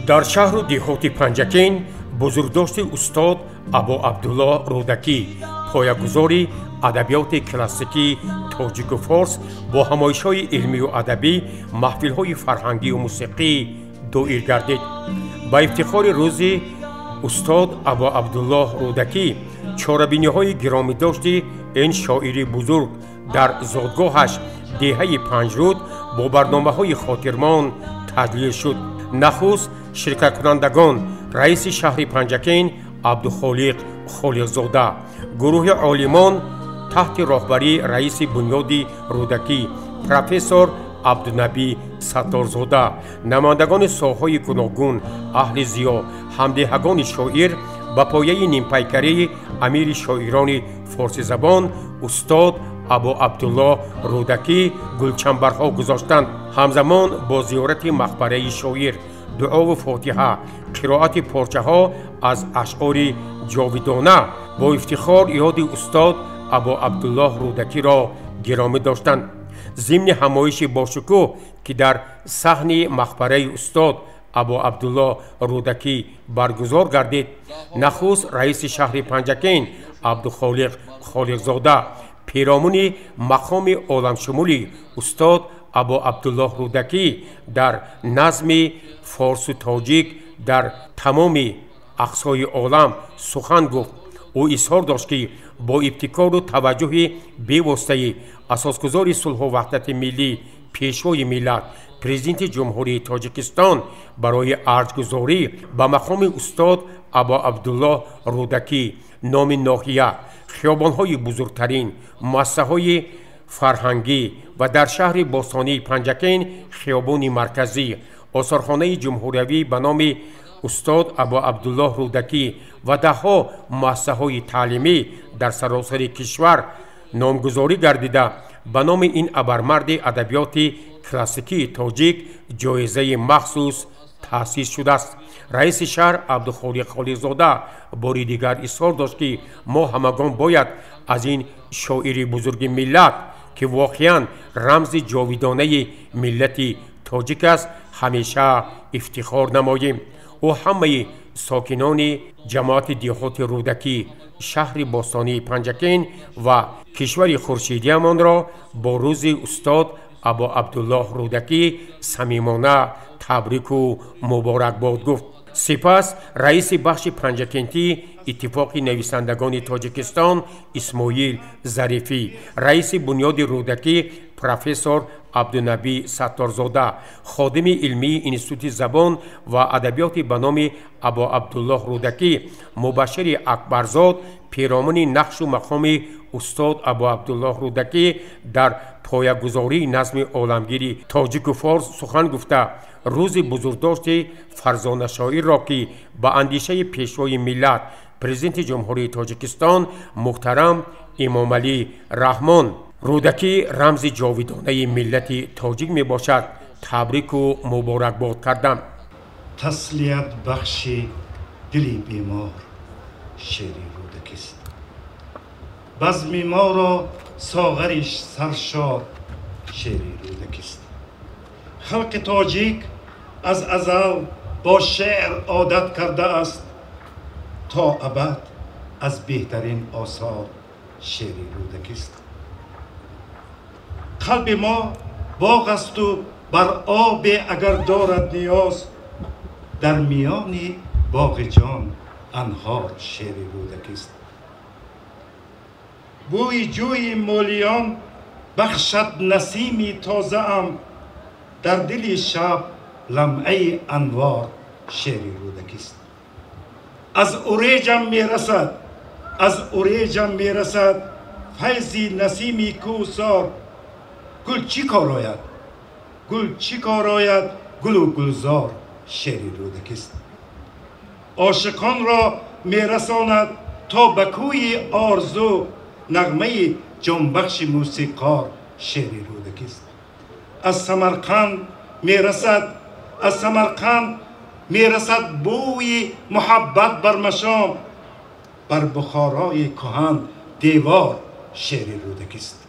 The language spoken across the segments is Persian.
در شهر و دیهات پنجکین بزرگداشت استاد ابو عبدالله رودکی پایه‌گذاری ادبیات کلاسیکی تاجیک و فارس با همایش‌های علمی و ادبی محفل‌های فرهنگی و موسیقی دایر گردید. با افتخار روز استاد ابو عبدالله رودکی چاره‌بینی‌های گرامی داشتی این شاعری بزرگ در زادگاهش دهه 5 رود با برنامه‌های خاطرمان تجلیل شد. نخست شرکت کنندگان رئیس شهر پنجکین عبدالخالق خالقزاده، گروه عالمان تحت راهبری رئیس بنیادی رودکی پروفسور عبدالنبی ستارزاده، نمایندگان ساحه‌های گوناگون اهل ضیا، همدهگان شاعر با پایه نیمپیکری امیر شاعران فارسی زبان استاد ابو عبدالله رودکی گلچنبرها گذاشتند. همزمان با زیارت مقبره شاعر، دعا و فاتحه، قرائت پارچه ها از اشعار جاویدانه با افتخار یاد استاد ابو عبدالله رودکی را گرامی داشتند. ضمن همایش باشکوه که در صحن مقبره استاد ابو عبدالله رودکی برگزار گردید، نخست رئیس شهر پنجکین عبدالخالق خالقزاده، پیرامون مقام عالمشمولی استاد ابو عبدالله رودکی در نظم فارس و تاجیک در تمام اقصای عالم سخن گفت. او اظهار داشت که با ابتکار و توجه بی‌واسطه اساسگزار صلح و وحدت ملی پیشوای ملت پرزیدنت جمهوری تاجیکستان برای ارجگذاری به مقام استاد ابو عبدالله رودکی نام ناحیه، خیابان‌های بزرگترین مؤسسه‌های فرهنگی و در شهر باستانی پنجکین خیابان مرکزی، آثارخانه جمهوریوی به نام استاد ابو عبدالله رودکی و ده‌ها مؤسسه‌های تعلیمی در سراسر کشور نامگذاری گردیده به نام این ابرمرد ادبیات کلاسیکی تاجیک جایزه مخصوص تأسیس شده است. رئیس شهر عبدالخالق خالقزاده باری دیگر اظهار داشت که ما همگان باید از این شاعر بزرگ ملت که واقعا رمز جاویدانه ملت تاجیک است همیشه افتخار نماییم. او همه ساکنان جماعت دیهات رودکی شهر باستانی پنجکین و کشور خورشیدیمان را با روز استاد ابو عبدالله رودکی صمیمانه تبریک و مبارکباد گفت. سپس رئیس بخش پنجکینتی اتفاق نویسندگان تاجیکستان اسماعیل ظریفی، رئیس بنیاد رودکی پروفسور عبدالنبی ستارزاده، خادم علمی انستیتوت زبان و ادبیات به نام ابو عبدالله رودکی مبشر اکبرزاد پیرامون نقش و مقام استاد ابو عبدالله رودکی در پایه‌گذاری نظم عالمگیری تاجیک و فارس سخن گفته روز بزرگداشت فرزانه شاعر را که با اندیشه پیشوای ملت پرزیدنت جمهوری تاجیکستان محترم امام علی رحمان رودکی رمز جاویدانه ملت تاجیک می باشد تبریک و مبارکباد کردم. تسلیت بخش دلی بیمار شعر رودکی است. بزم ما را ساغرش سرشار شعر رودکی است. خلق تاجیک از ازل با شعر عادت کرده است تا ابد از بهترین آثار شعر رودکی است. قلب ما باغ است و بر آب اگر دارد نیاز در میان باغ جان انهار شعر رودکی است. بوی جوی مولیان بخشد نسیمی تازه ام در دل شب لمعه انوار شعر رودکی است. از اوریجم میرسد فیضی نسیمی کوسار گل چی کار آید گل و گلزار شعر رودکی است. عاشقان را میرساند تا به کوی آرزو نغمه جنبخش موسیقار شعر رودکی است. از سمرقند میرسد بوی محبت بر مشام بر بخارای کهن دیوار شعر رودکی است.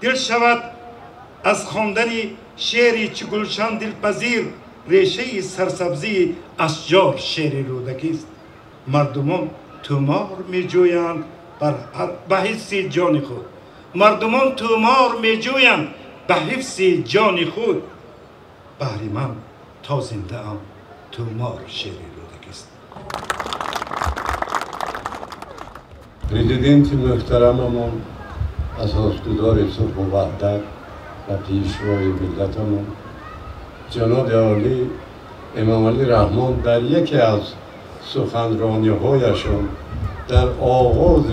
دل شود از خواندن شعری چو گلشن دلپذیر ریشه سرسبزی اشجار شعر رودکی است. مردمان تومار میجویند به حفظ جان خود. مردمان تومار میجویند به حفظ جان خود. بهر من تا زنده ام تومار شعر رودکی است. پرزیدنت محترممون اساسگزار صلح و وحدت و پیشوای ملتمون جناب عالی امام علی رحمان در یکی از سخنرانی‌هایشان در آغاز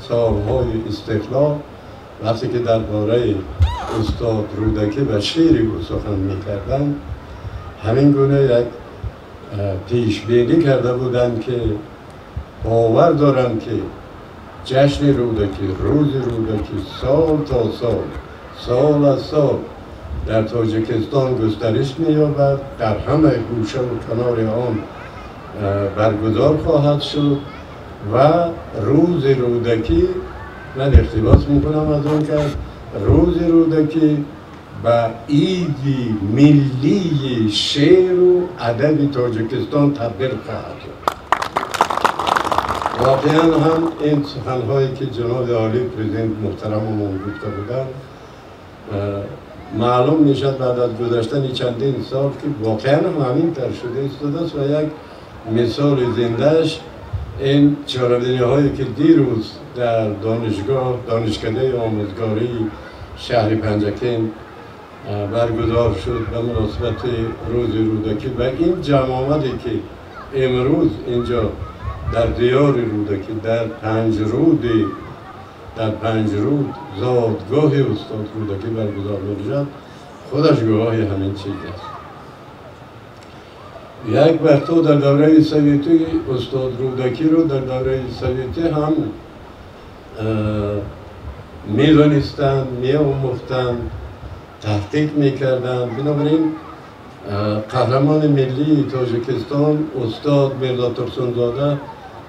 سالهای استقلال وقتی که درباره استاد رودکی و شعری او سخن می‌کردند همین گونه یک پیش‌بینی کرده بودند که باور دارند که جشن رودکی، روز رودکی سال تا سال از سال در تاجیکستان گسترش می‌یابد، در همه گوشه و کنار آن برگزار خواهد شد و روز رودکی من اقتباس میکنم از آن که روز رودکی و عیدی ملی شعر و ادب تاجیکستان تبدیل خواهد شد واقعا هم این سخنهایی که جناب عالی پرزیدنت محترممون گفته بودن معلوم میشد بعد از گذشتن چندین سال که واقعا هم همینطور شده است و یک مثال زندهش این چهاربدینی هایی که دیروز در دانشکده آموزگاری شهر پنجکین برگزار شد به مناسبت روز رودکی و این جمع آمدی که امروز اینجا در دیار رودکی در پنج رود زادگاه استاد رودکی برگزار می‌شود خودش گواهی همین چیز است. یک وقتا در دوره سویتی استاد رودکی رو در دوره سویتی هم می‌دانستند، می‌آموختند، تحقیق می‌کردند. بنابراین قهرمان ملی تاجیکستان استاد میرزا ترسونزاده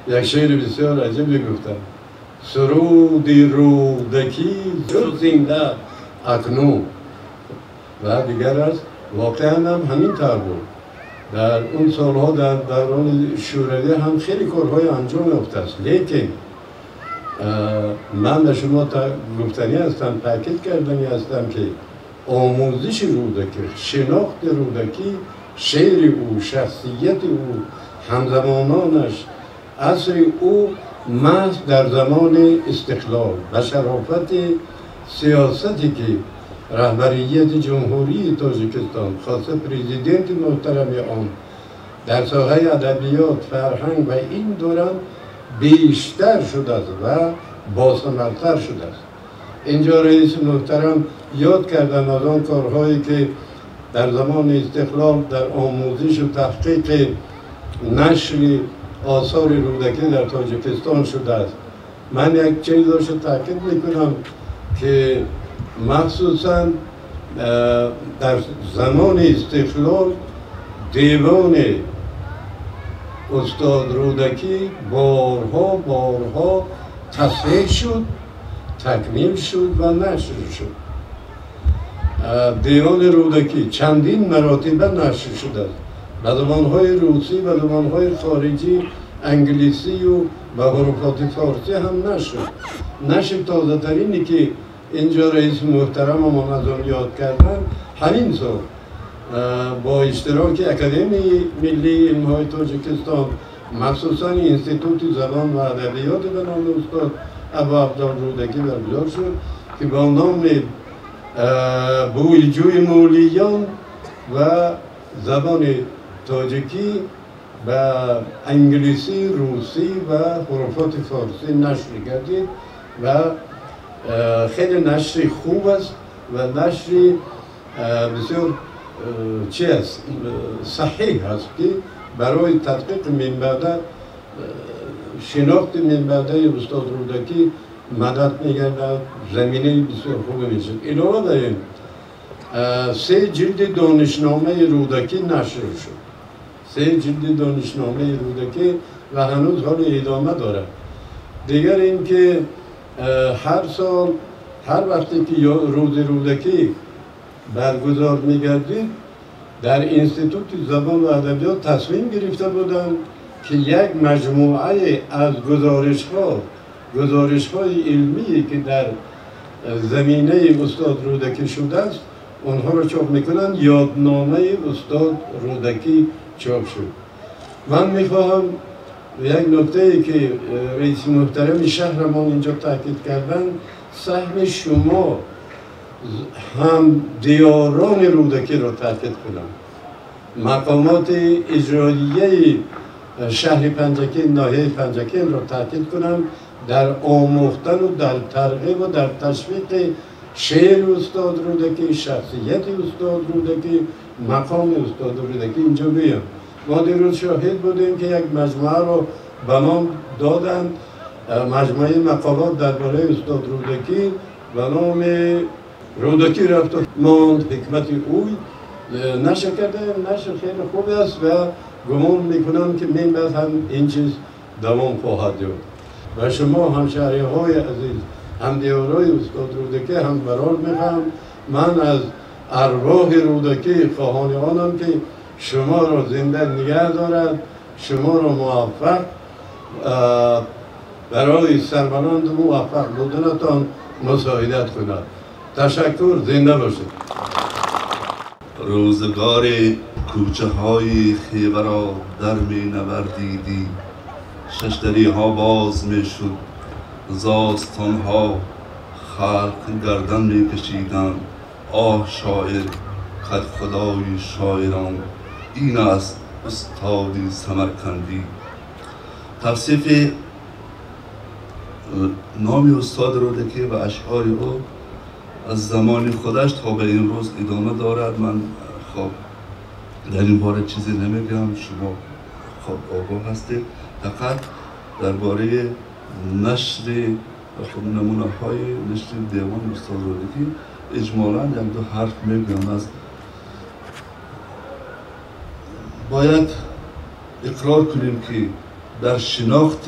یک شعر بسیار عجیبی گفتند: سرودی رودکی زنده اکنون. و دیگر است واقعا هم همین طور بود. در اون سالها در دوران شوروی هم خیلی کارهای انجام یافته است، لیکن من به شما گفتنی هستم، تاکید کردنی هستم که آموزش رودکی، شناخت رودکی، شعر او، شخصیت او، همزمانانش، عصر او محض در زمان استقلال و شرافت سیاستی که رهبریت جمهوری تاجیکستان خاصه پرزیدنت محترم آن در ساحه ادبیات، فرهنگ و این دوران بیشتر شده است و باثمرتر شده است. اینجا رئیس محترم یاد کردن از آن کارهایی که در زمان استقلال در آموزش و تحقیق نشر آثار رودکی در تاجیکستان شده است. من یک چیز رو تاکید میکنم که مخصوصا در زمان استقلال دیوان استاد رودکی بارها تصحیح شد، تکمیل شد و نشر شد. دیوان رودکی چندین مراتب نشر شده است. به زبان‌های روسی و زبان‌های خارجی، انگلیسی و به حروفات فارسی هم نشد. نشر تازه ترینی که اینجا رئیس محترم هم از آن یاد کردن همین سال با اشتراک اکادمی ملی علم‌های تاجیکستان مخصوصا انستیتوت زبان و ادبیات به نام استاد ابا عبدالله رودکی برگزار شد که با نام بویجوی مولیان و زبان تاجیکی و انگلیسی، روسی و حروفات فارسی نشر گردید و خیلی نشر خوب است و نشر بسیار صحیح است که برای تحقیق منبع شناخت منبع استاد رودکی مدد میگردد، زمینه بسیار خوبی میشد. علاوه بر این 3 جلد دانشنامه رودکی نشر شد. 3 جلد دانشنامه رودکی و هنوز حال ادامه دارد. دیگر اینکه هر سال هر وقتی که روز رودکی برگزار میگردید در انستیتوت زبان و ادبیات تصمیم گرفته بودند که یک مجموعه از گزارش‌های علمی که در زمینه استاد رودکی شده است اونها رو چاپ میکنن. یادنامه استاد رودکی چاپ شد. من میخواهم یک نکته که رئیس محترم شهرمان اینجا تاکید کردن، سهم شما هم دیاران رودکی را تاکید کنم. مقامات اجراییه شهر پنجکین، ناحیه پنجکین را تاکید کنم در آموختن و در ترغیب و در تشویق شعر استاد رودکی، شخصیت استاد رودکی، مقام استاد رودکی اینجا بیام. ما دیروز شاهد بودیم که یک مجموعه رو به نام دادن، مجموعه مقالات درباره استاد رودکی به نام رودکی رفت ماند حکمت اوی نشر کرده. نشر خیلی خوب است و گمان میکنم که من بعد هم این چیز دوام خواهد یافت. و شما همشهری‌های عزیز، همدیارای استاد رودکی هم برار میخوام، من از ارواح رودکی خواهان آنم که شما را زنده نگه دارد، شما را موفق برای سربلند موفق بودنتان مساعدت کند. تشکر. زنده باشید. روزگار کوچه های خیوه را در می نوردیدی، ششدری ها باز می شد، زاستان ها خلق گردن می کشیدند. آه شاعر خد خدای شاعران، این است استادی سمرقندی. توصیف نام استاد رودکی و اشعار او از زمان خودش تا به این روز ادامه دارد. من خب در این باره چیزی نمیگم، شما خب آگاه هستید. فقط درباره نشر خب نمونه های نشر دیوان استاد رودکی اجمالاً یک دو حرف میگم. از باید اقرار کنیم که در شناخت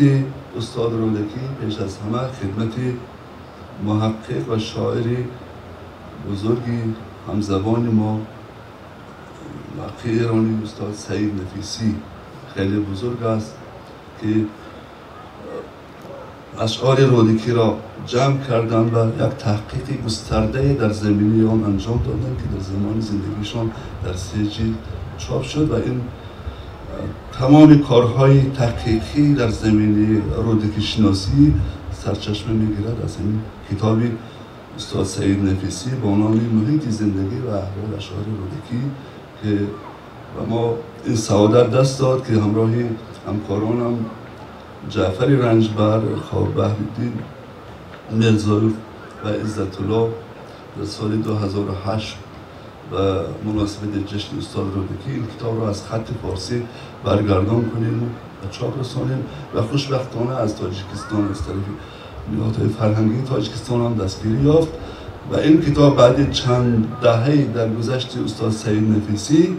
استاد رودکی پیش از همه خدمت محقق و شاعر بزرگی همزبان ما محقق ایرانی استاد سعید نفیسی خیلی بزرگ است که اشعار رودکی را جمع کردند و یک تحقیق گسترده در زمینه آن انجام دادند که در زمان زندگیشان در 3 جلد چاپ شد و این تمام کارهای تحقیقی در زمینه رودکی شناسی سرچشمه میگیرد از این کتاب استاد سعید نفیسی با عنوان محیط زندگی و احوال اشعار رودکی که و ما این سعادت دست داد که همراهی همکارانم جعفر رنجبر، خواب بهرالدین مرزایف و عزت الله در سال 2008 و مناسبت جشن استاد رودکی این کتاب را از خط فارسی برگردان کنیم و چاپ رسانیم و خوشبختانه از تاجیکستان از طرف نهادهای فرهنگی تاجیکستان هم دستگیری یافت و این کتاب بعد چند دهه در گذشت استاد سعید نفیسی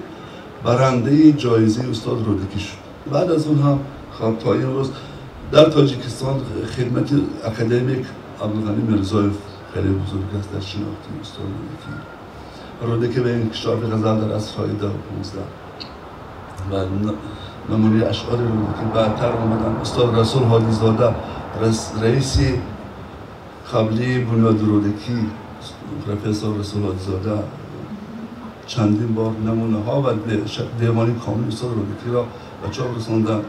برنده جایزه استاد رودکی شد. بعد از اون هم خب تا این روز در تاجیکستان خدمت اکادمیک عبدالغنی مرزایف خیلی بزرگ است در شناخت استاد رودکی به انکشاف غزل در عصرهای 10 و 15 و نمونه اشعار رودکی بعدتر آمدن. استاد رسول حادی زاده رئیس قبلی بنیاد رودکی پروفسور رسول حادی زاده چندین بار نمونه ها و دیوانی کامل استاد رودکی را به چاپ رساندند.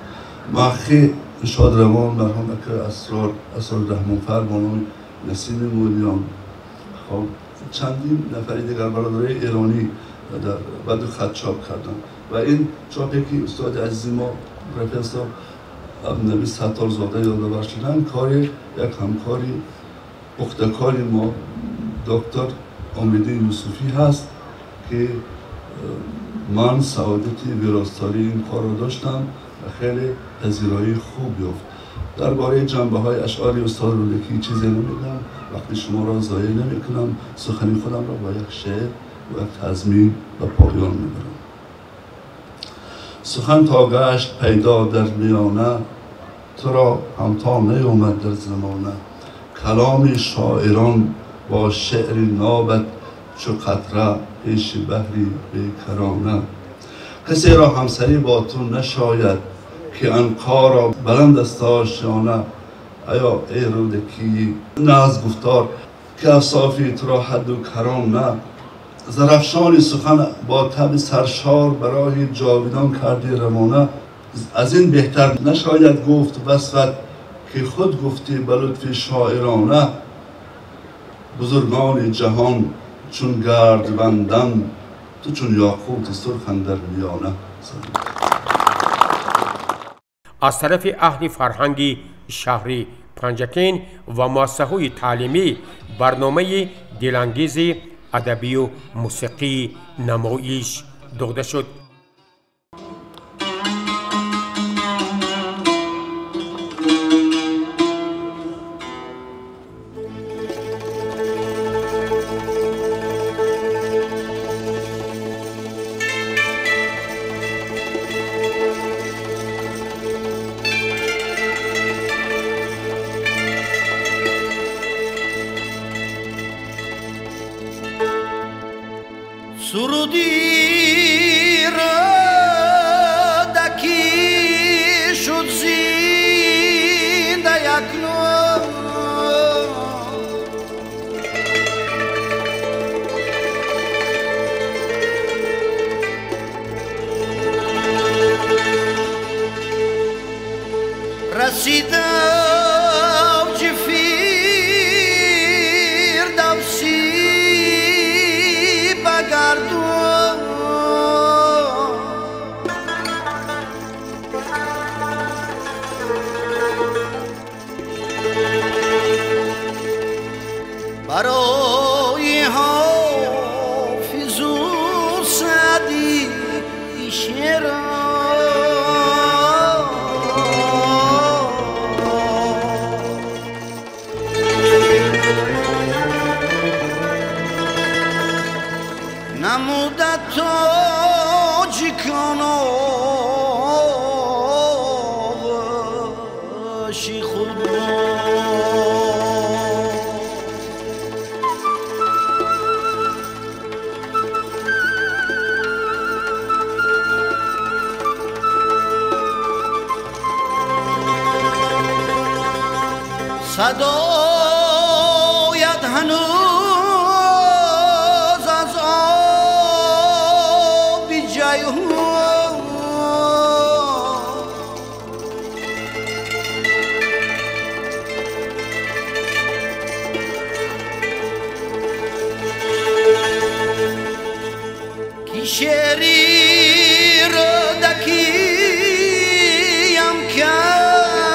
محقق شادروان مرحوم اکر اسرار رحمانفر با نام نسیم مولیان خب چندین نفری دیگر برادرای ایرانی در بعد خط چاپ کردن و این چاپی که استاد عزیز ما پروفسور عبدالنبی ستارزاده یادآور شدن کار یک همکاری پخته‌کاری ما دکتر امیدی یوسفی هست که من سعادتی ویراستاری این کار را داشتم و خیلی پذیرایی خوب یافت. درباره جنبه های اشعار استاد رودکی چیزی نمیگم، وقتی شما را ضایع نمیکنم، سخنی خودم را با یک شعر و یک تضمین و پایان میبرم. سخن تا گشت پیدا در میانه، تو را همتا نیامد در زمانه. کلام شاعران با شعر نابد چو قطره پیش بحری بیکرانه. کسی را همسری با تو نشاید که عنقا را بلند است آشیانه. ایا ای رودکی نه از گفتار که اوصافی تو را حد و کران نه. زرافشان سخن با طبع سرشار برای جاویدان کردی روانه. از این بهتر نشاید گفت وصفت که خود گفتی به لطف شاعرانه. بزرگان جهان چون گرد بندن، تو چون یاقوت سرخ اندر میانه. از طرف اهل فرهنگ شهر پنجکین و مؤسسه‌های تعلیمی برنامه دلانگیز ادبی و موسیقی نمایش داده شد. سرودی رودکی شد زنده یک صدایت هنوز از آب جیهون کی شعری رودکیم کردم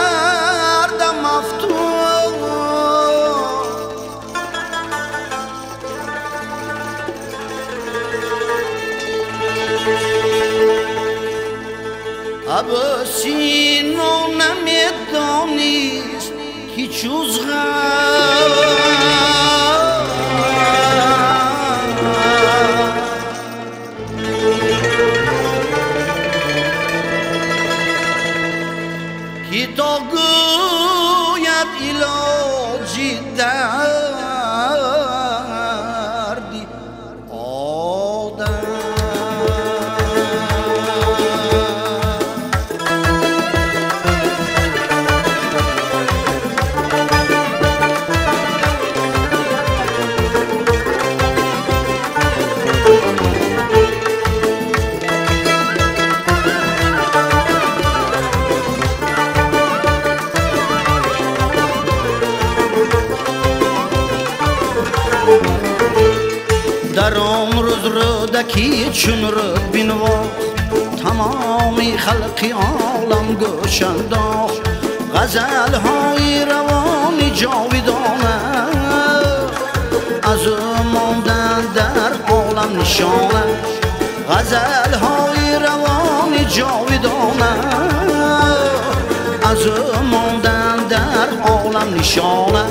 مفتون عباسی نمیدانیست هیچ جز کی تا گوید علاجی دردی آدم در آن روز رودکی چون رود بینواخت تمامی خلقی عالم گوش انداخت غزل های روانی جاویدانه از او ماندن در عالم نشانه غزل های روانی جاویدانه از او ماندن در عالم نشانه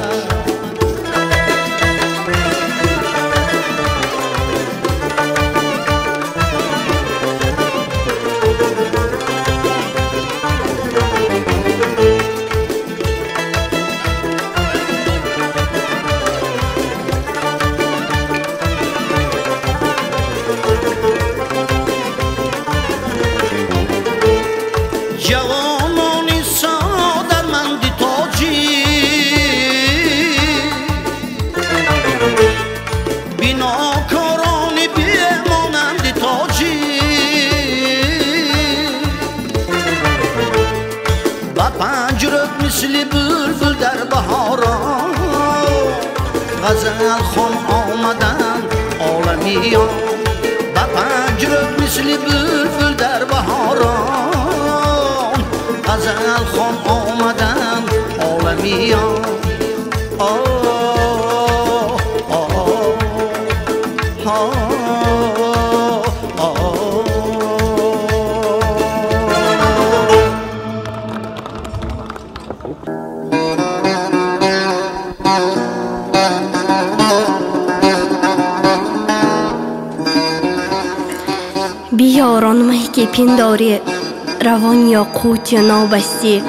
جوانانی سادرمندی تاجی بیناکارانی بیمانندی تاجی با پنجرت مثل بلبل در بهاران غزل خان آمدن عالمیان با پنجرت مثل بلبل در بهاران غزل خان آمدن عالمیان بیاران مهی که پنداری روان یا قوت یا نابستی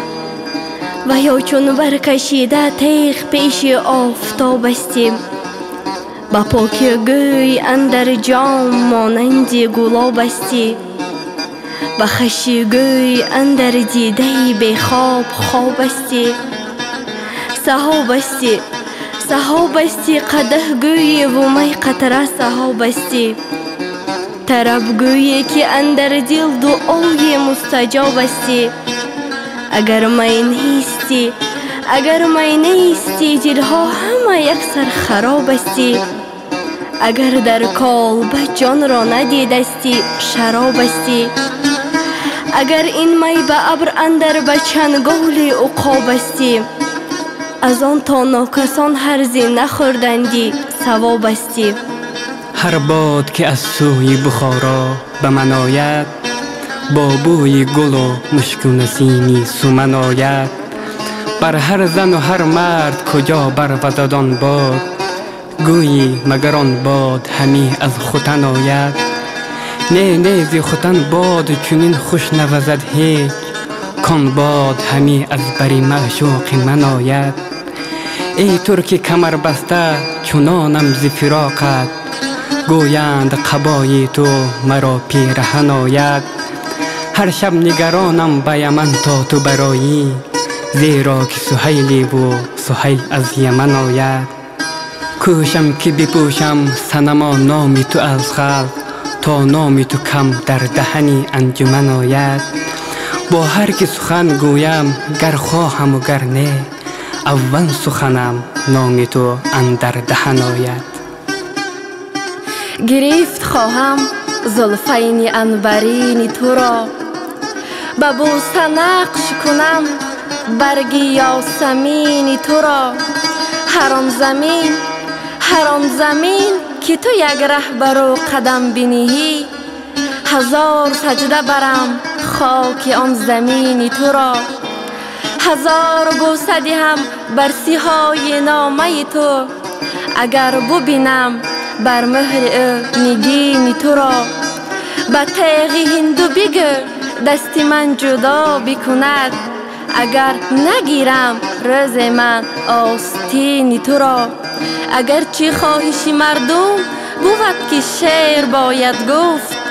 و یا چون برکشیده تیغ پیش آفتابستی با پاکی گوی اندر جام مانندی گلابستی با خشی گوی اندر دیده بخواب خوابستی صحابستی صحابستی قده گوی و می قطره صحابستی طرب گویی که اندر دل دعای مستجاب استی اگر می نیستی اگر می نیستی دلها همه یکسر خراب استی اگر در کالبه جان را ندیدستی شراب استی اگر این می به ابر اندر به چنگال عقاب استی از آن تا ناکسان هرزی نخوردندی ثواب استی هر باد که از سوی بخارا به من آید با بوی گل و مشک و نسیمی سومن آید بر هر زن و هر مرد کجا برود آن باد گویی مگر آن باد همی از ختن آید نه نه زی ختن باد چنین خوش نوزد هیچ کن باد همی از بری معشوق من آید. ای ترک کمر بسته چنانم ز فراقت، گویند قبای تو مرا پیرهن آید. هر شب نگرانم به یمن تا تو برایی، زیرا که سهیلی و سهیل از یمن آید. کوشم که بپوشم صنما نام تو از خلق، تا نام تو کم در دهنی انجمن آید. با هر که سخن گویم گر خواهم و گر نه، اول سخنم نام تو اندر دهن آید. گرفت خواهم زلفین عنبرین تو را، به بوسه نقش کنم برگ یاسمین تو را. هر آن زمین که تو یک ره برو قدم بینی، هزار سجده برم خاک آن زمین تو را. هزار بوسه دهم بر سیهای نامه تو، اگر ببینم بر مهر نگین تو را. به تیغ هندو بگیر دست من جدا بکند، اگر نگیرم رز من آستین تو را. اگر چی خواهش مردم بود که شعر باید گفت،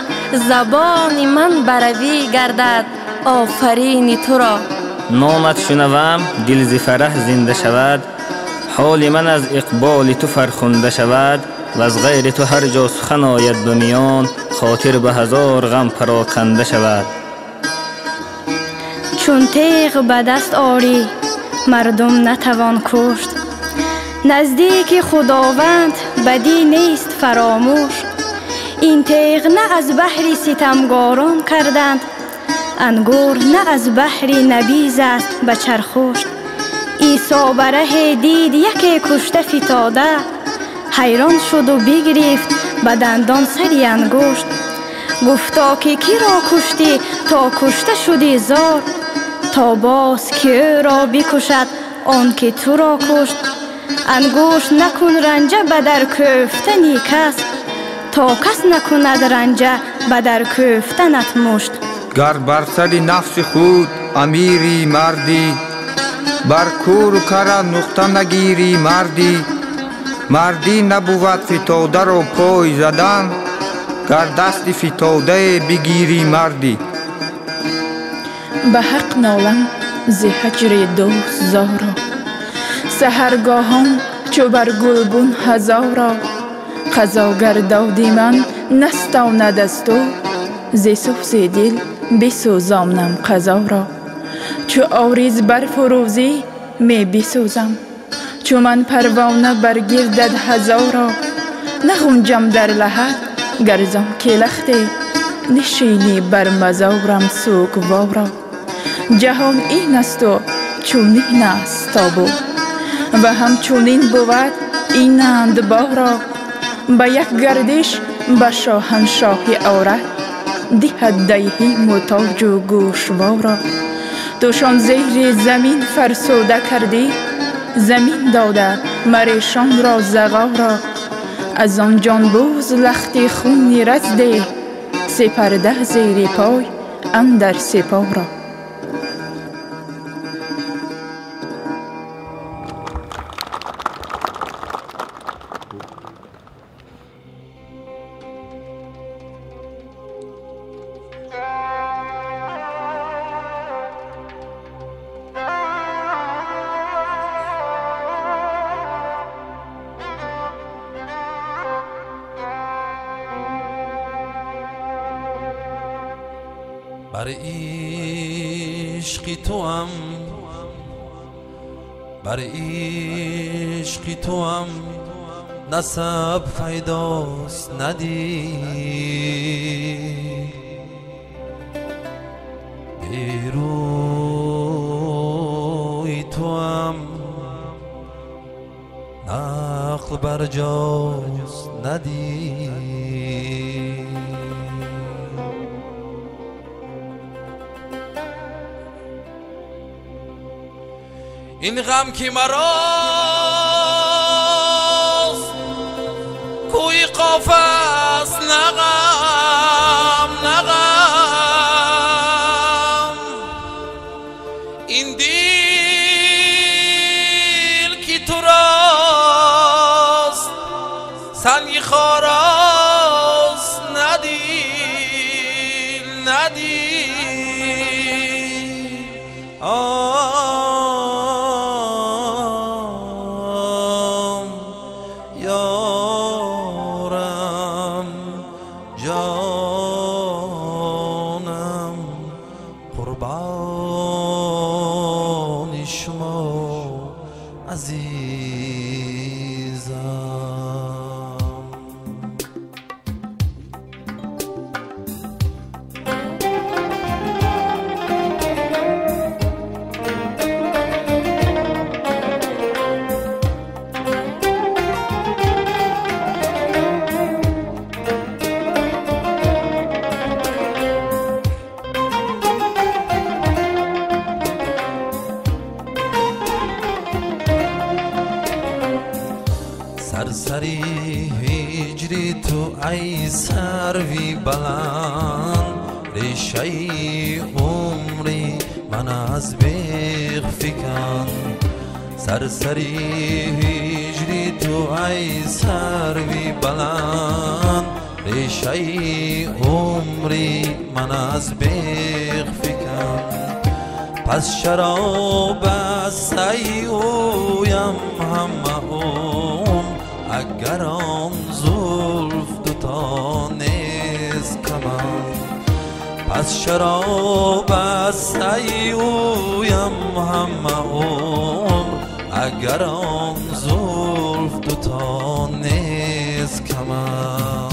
زبان من بروی گردد آفرین تو را. نامت شنوم دل ز فرح زنده شود، حال من از اقبال تو فرخنده شود. و از غیر تو هر جا سخن آید به میان، خاطر به هزار غم پراکنده شود. چون تیغ به دست آری مردم نتوان کشت، نزدیک خداوند بدی نیست فراموش. این تیغ نه از بحر ستمگاران کردند، انگور نه از بحر نبیذ است به چرخوشت. عیسی بره دید یکی کشته فتاده، حیران شد و بگرفت به دندان سری انگشت. گفتا که کی را کشتی تا کشته شدی زار، تا باز که او را بکشد آن که تو را کشت. انگشت نکن رنجه به در کفتنی کس، تا کس نکند رنجه به در کفتنت مشت. گر بر سر نفس خود امیری مردی، بر کور و کر نقطه نگیری مردی. مردی نبود فتاده را پای زدن، گر دست فتاده بگیری مردی. به حق نالم ز هجر دوست زارا، سحرگاهان چو بر گلگون هزارا. قضا گر دادی من نستاند از تو، ز سوز دل بسوزانم قضا را. چو آریز برفروزی می بسوزم، چو من پروانه برگردد هزارا. نغنجم در لحد گرزم که لختی، نشینی بر مزارم سوگوارا. جهان این است و چونین است تابو، و همچونین بود اینند بارا. به یک گردش به شاهنشاهی آرد، دهد دیهیم و تاج و گوشوارا. توشان زیر زمین فرسوده کردی، زمین داده مریشان را زغارا. از آن جانبوز لختی خونی رزده، سپرده زیر پای اندر سپارا. بر عشق توام، بر عشق توام نسب پیداست ندید. بیروی توام نقل بر جاست ندید. این غم که مراست کوی قاف است نغم نغم. سنگی خاراس ندیل یارم جانم قربان شما عزیزم. سرسری هجری تو ای سروی بلند، ریشه عمری من از بیخ فکن. سرسری هجری تو ای سروی بلند، ریشه عمری من از بیخ فکن. پس شراب سیویم همه اگر آن زلف دوتا نیز کمند. پس شراب سیویم همه عمر اگر آن زلف دوتا نیز کمند.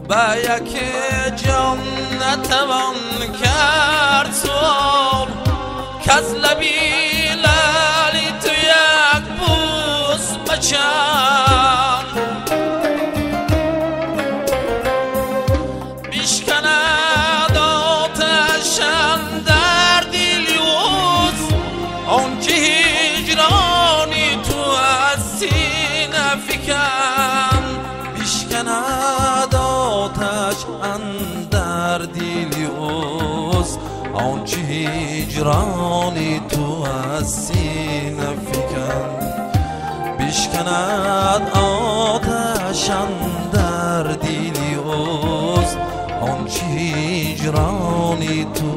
با یک جان نتوان کرد سوال، کز لبی لالی تو یک بوس بچند. بشکند آتشم در دلیوز، آنکه هجرانی تو از سینه فکن. بشکند آتش اندر دلی اوست، آنچه هجرانی تو از سینه فکن. بشکند آتش اندر دلی اوست، آنچه هجرانی تو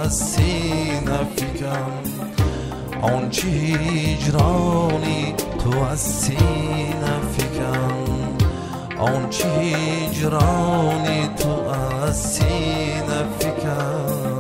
از سینه فکن. آنچه هجرانی تو از سینه فکن. آنچه هجرانی تو از سینه فکن.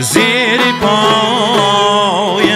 زیر پایم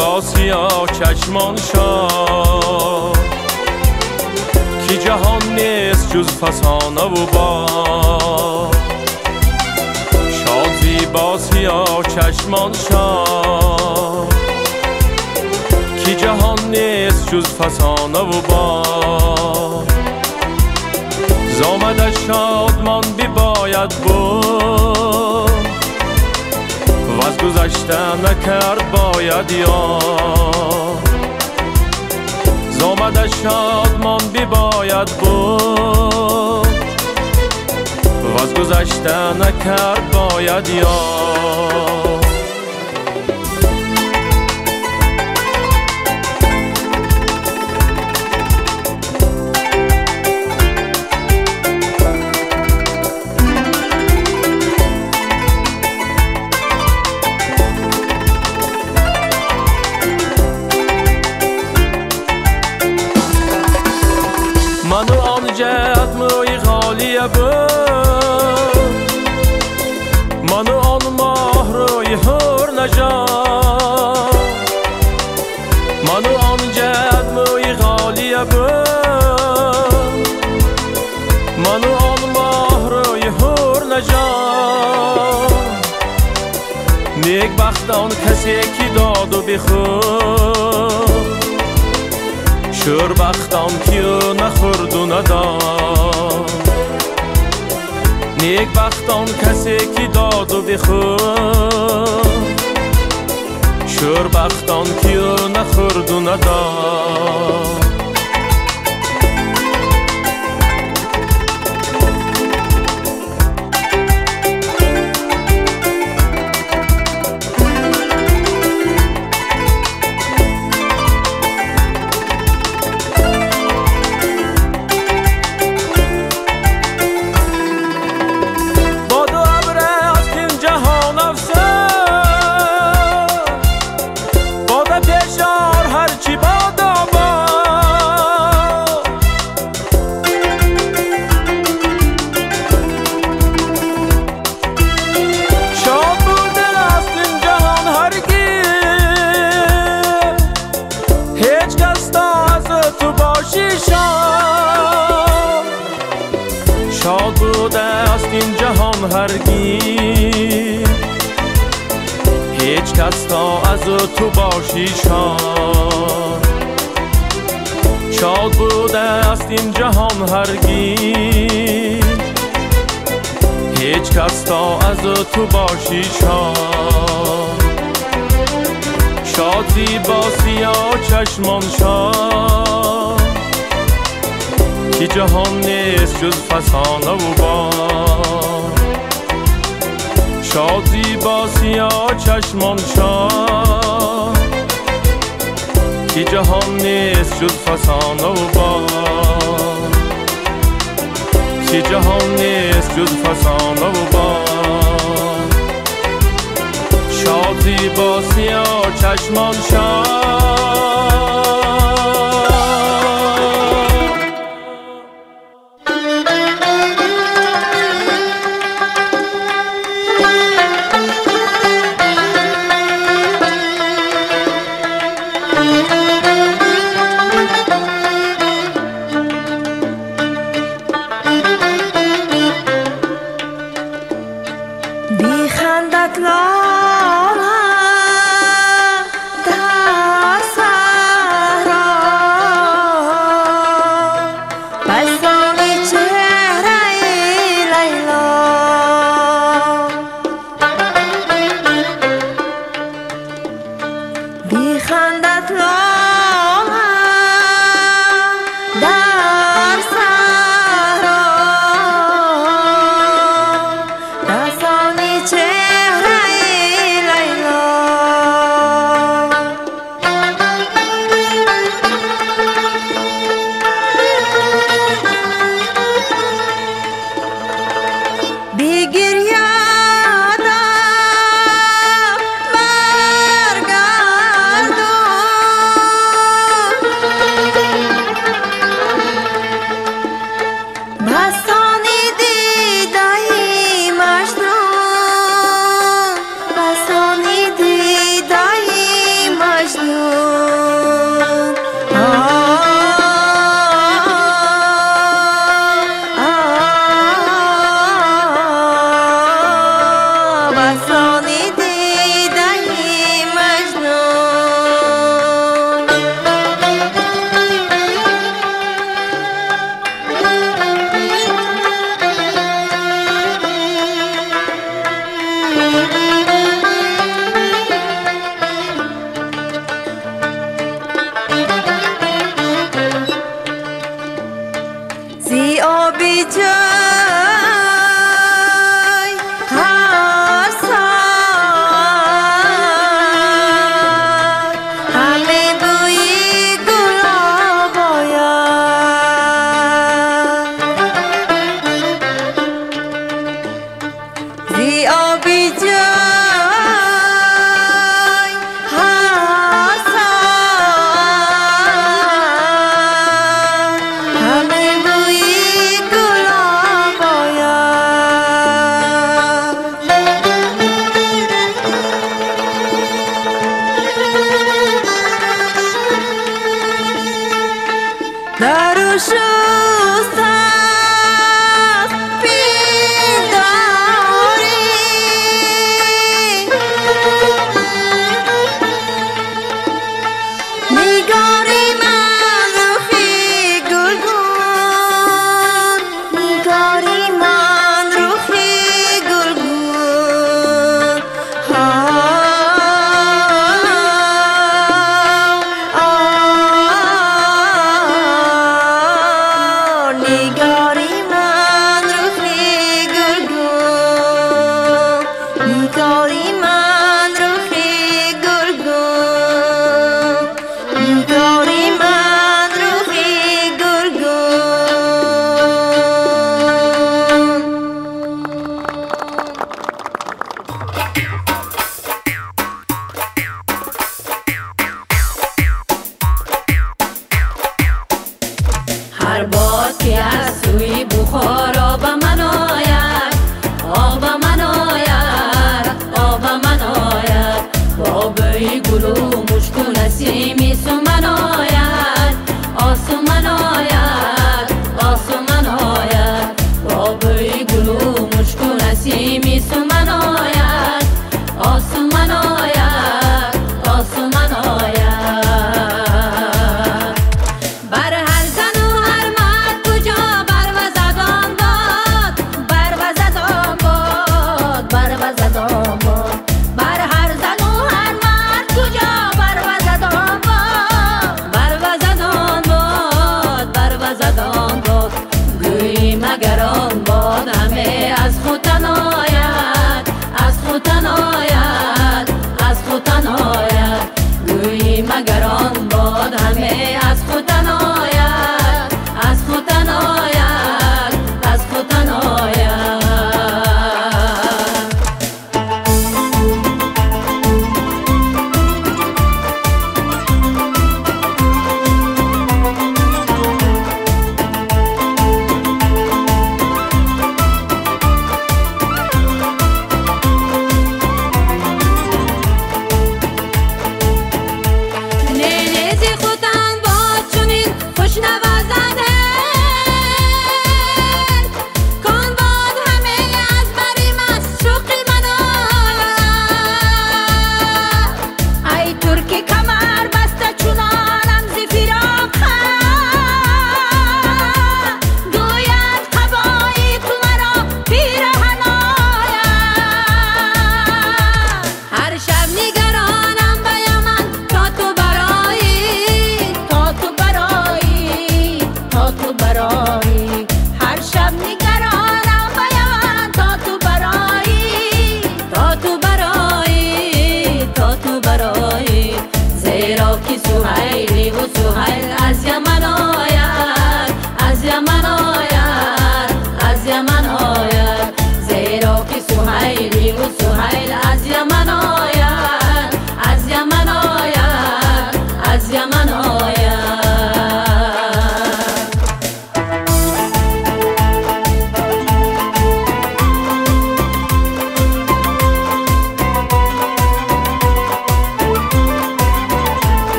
با سیاه چشمانشان که جهان نیست جز فسانه و باد. شاد زیبا سیاه چشمانشان که جهان نیست جز فسانه و باد. زامد شادمان بباید بود و از گذشته نکرد باید یاد. زامد شادمان بباید بود و از گذشته نکرد باید یاد. منو آن جد موی خالیه بود، منو آن ماه روی هر نجات. منو آن جد موی خالیه بود، منو آن ماه روی هر نجات. نیک بخت آن کسی که داد و بخورد، شور بختم کیو نخورد و نداد. نیک بختم کسی که داد و بخورد، شور بختم کیو نخورد و نداد. شاد بوده است این جهان هرگز، هیچ کس تا از تو باشی شاد. شاد بوده است این جهان هرگز، هیچ کس تا از تو باشی شاد. شاد زیبا سیاه چشمان شاد که جهان نیست جز فسانه و باد. شاد زیبا سیاه چشمان شاد که جهان نیست جز فسانه و باد. که جهان نیست جز فسانه و باد. شاد زیبا سیاه چشمان شاد. بیخندت لاله در سر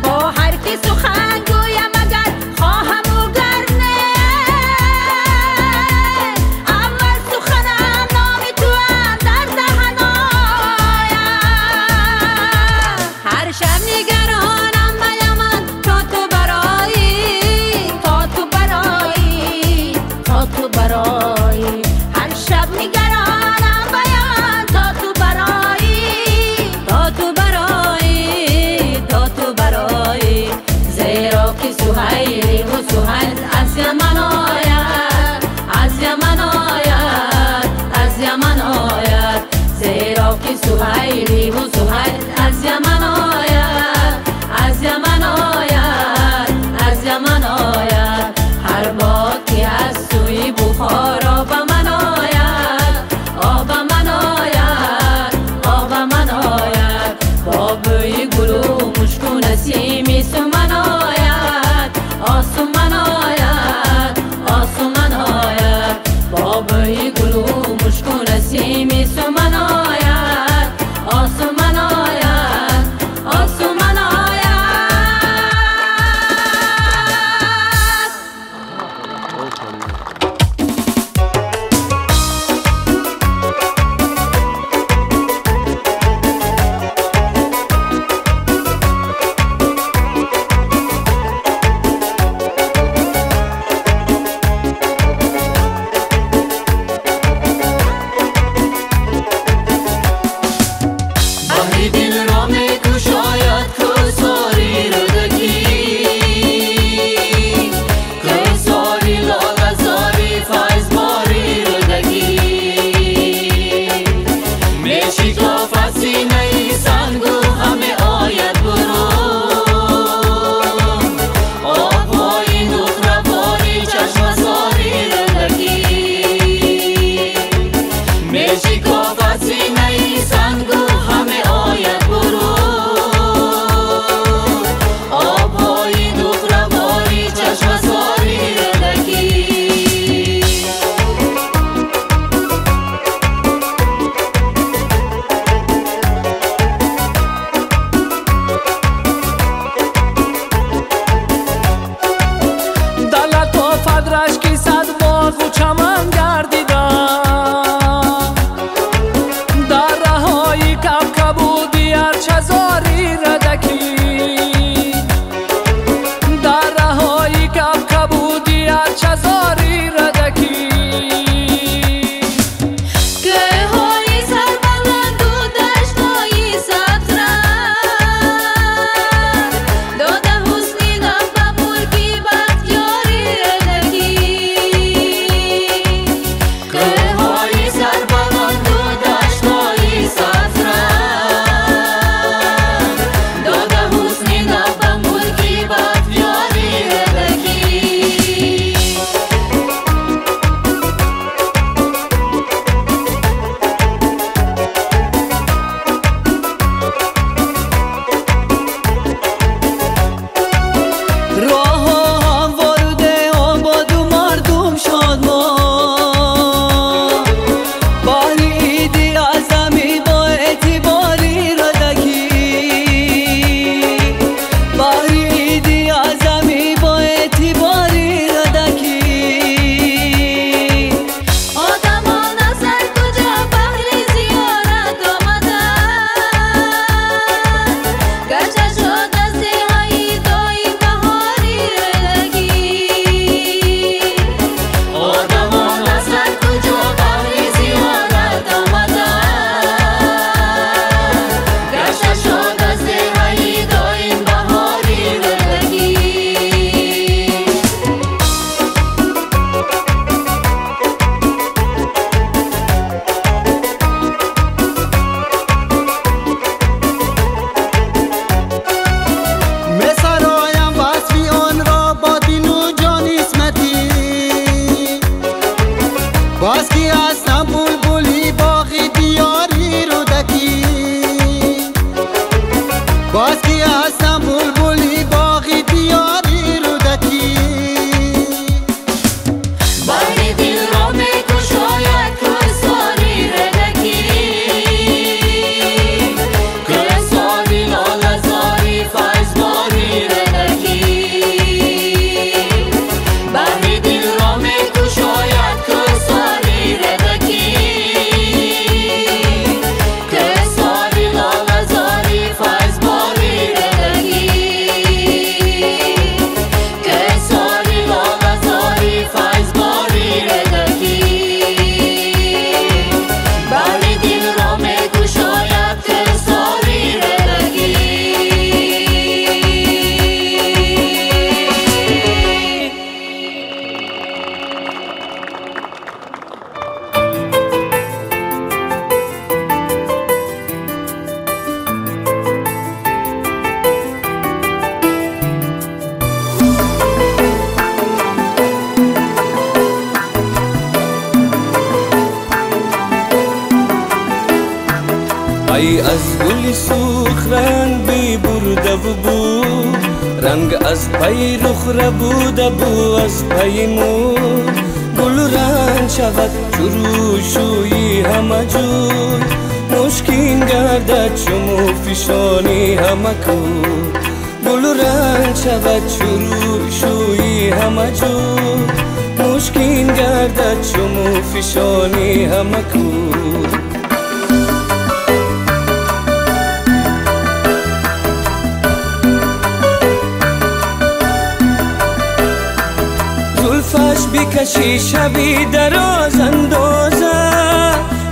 با هر شیری و سهیل از یمن آید، از یمن آید، از یمن آید. هر باد که از سوی بخارا به من آید، آب من آید، آب من آید. با بوی گل و مشک و نسیمی سمن آید، آسمن آید، آسمن آید. با بوی گل و مشک و نسیمی سمن آید، آسمن آید، آسمن آید. ای از گل سرخ رنگ بی برده و بو، رنگ از پی رخ ربوده بو از پی مو. گل رنگ شود چروشوی همه جوی، مشکین گردد چمو فشانی همه کوی. گل رنگ شود چروشوی همه جوی، مشکین گردد چمو فشانی همه کوی. زلفش بکشی شبی دراز اندازه،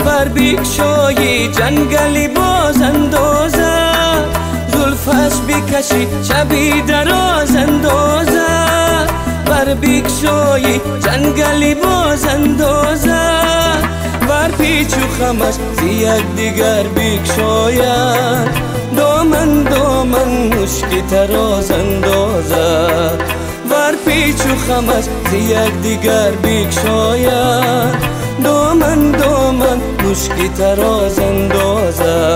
بر بکشای جنگلی باز اندازه. زلفش بکشی شبی دراز اندازه، بر بکشای جنگلی باز اندازه. بر پیچ و خمش یک دیگر بکشاید، دامن دامن مشکی تراز اندازه. بر پیچ و خمش یک دیگر بکشاید، دامن دامن مشکی تراز اندازه.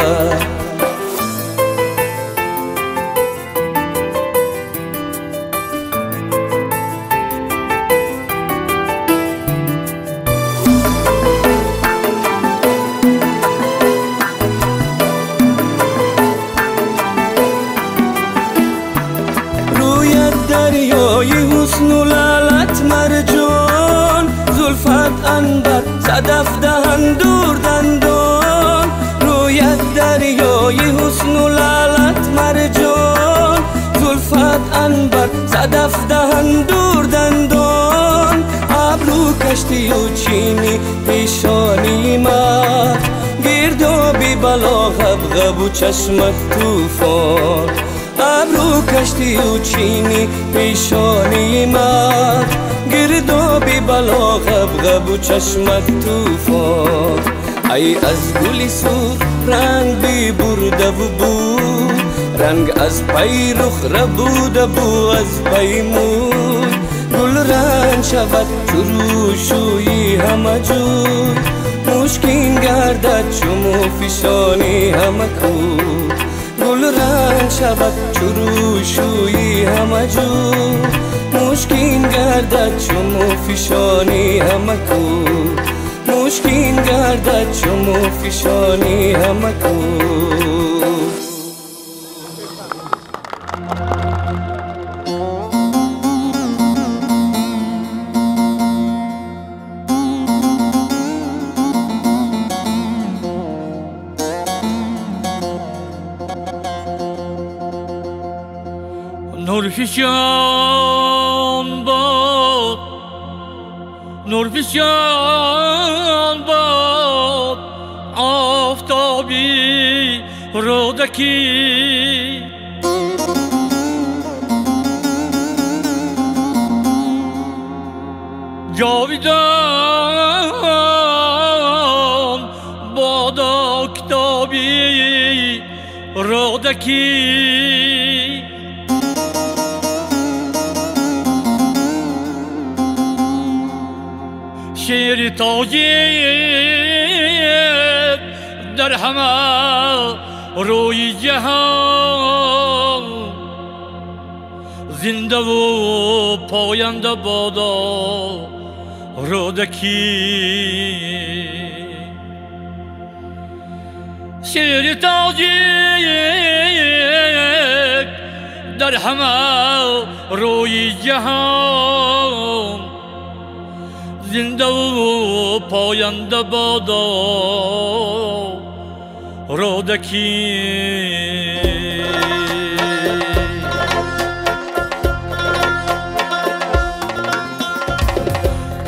دریای حسن و لالت مرجان، زلفت عنبر صدف دهن دور دندان. رویت دریای حسن و لالت مرجان، زلفت عنبر صدف دهن دور دندان. ابرو کشتی و چینی پیشانی ما، گردابی بلا غبغب و چشمت توفان. ابرو کشتی و چینی پیشانی من، گردابی بلا غبغب و چشمت توفان. ای از گلی سرخ رنگ بی برده و بو، رنگ از پی رخ ربوده بو از پی موی. گل رنگ شود چروشوی همه جوی، مشکین گردد چمو فشانی همه کوی. گل رنگ شود چروشوی همه جوی، مشکین گردد چمو فشانی همه کوی. مشکین گردد چمو فشانی همه کوی. نورفشان باد، نورفشان باد آفتابی رودکی. جاویدان باد آفتابی رودکی. شیر تاجیک در همه روی جهان، زنده و پاینده بادا رودکی. شیر تاجیک در همه روی جهان، زنده و پاینده بادا رودکی.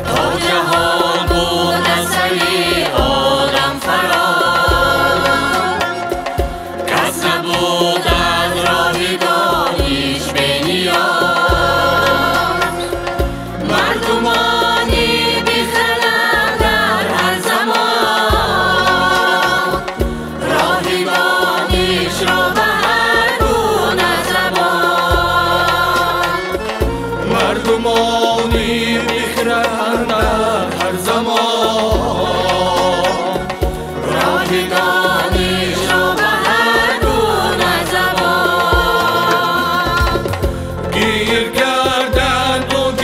تا جهان بود از سری عالم فرار، کس نبود از راه دانش به نیاز. مردمانی بی‌خرد در هر زمان، راه دانش را به هر گونه زبان. مردمانی بی‌خرد در هر زمان، راه دانش را به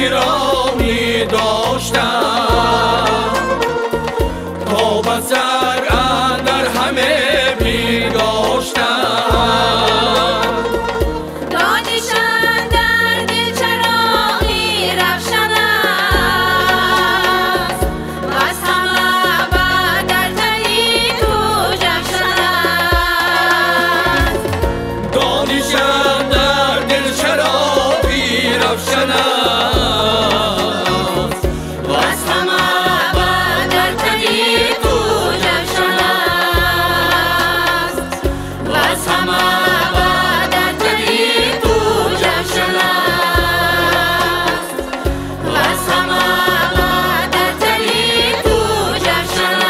گرامی داشتم تا به سر اندر همه بیگاشتم دانشان در دل چراغی روشن است و از همه بعد در تایی تو جوشن است دانشان در دل چراغی روشن است و از همه بعد در تایی تو جوشن است و از همه بعد در تایی تو جوشن است و از همه بعد در تایی تو جوشن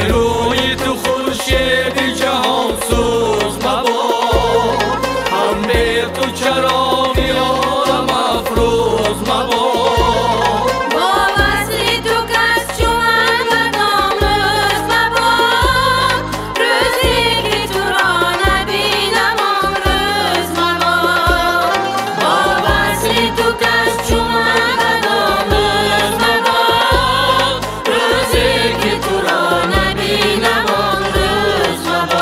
روی تو خورشید جهان سوز مباد همه تو چراغی عالم افروز مباد با وصل تو کس چون و ناموز مباد روزی که تو را نبینم آن روز مباد با وصل تو کس چون و ناموز مباد روزی که تو را نبینم آن روز مباد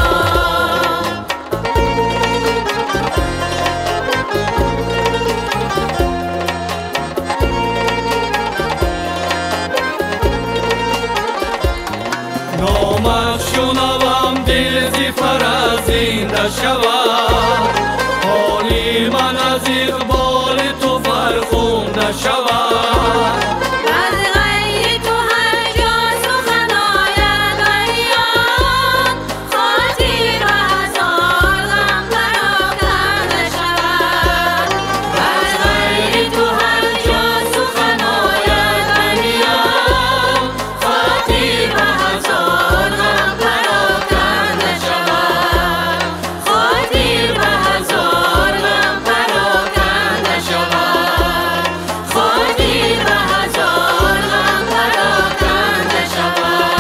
نامش شنوم دل زی فرزینده شود حالی من از اقبال تو فرخنده شود از غیر تو هر جا سخن آید بیان خاطر و هزار غم پراکنده شود از غیر تو هر جا سخن آید بیان خاطر و هزار غم پراکنده شود خاطر و هزار غم پراکنده شود خاطر و هزار غم پراکنده شود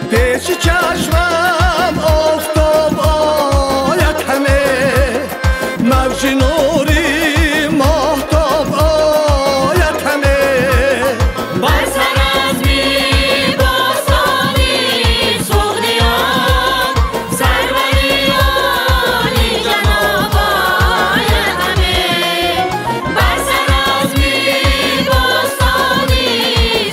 پیش چشمم آفتاب آید همه موج نوری ماهتاب آید همه بر سر از باستانی سغدیان سروری عالی جناب آید همه بر سر از باستانی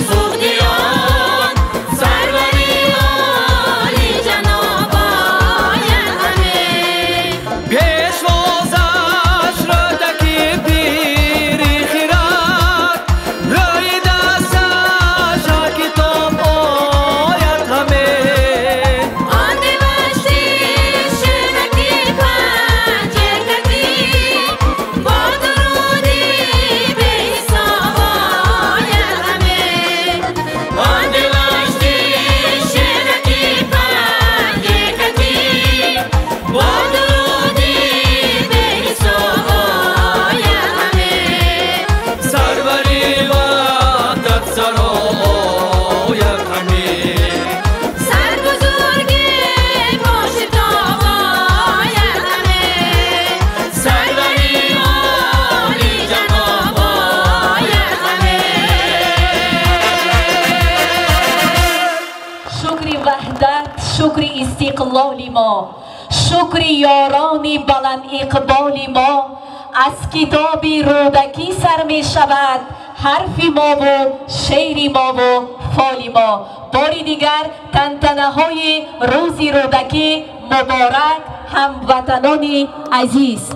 سغدیان سروری عالی جناب آید همه پیشوازش رودکی پیری خیرد روی دستش کتاب آید همه آن دوشتی شنکی پنجه کتی با درودی به حساب آید همه آن دوشتی شنکی پنجه کتی با درودی به حساب آید همه سروری وقتت سرا آید همه سر بزرگی پشت آید همه سروری عالی جناب آید همه شکر وحدت شکر استقلال ما شکر یاران بلند اقبال ما از کتاب رودکی سر می شود حرف ما و شعر ما و فال ما باری دیگر تنتنه های روز رودکی مبارک هموطنان عزیز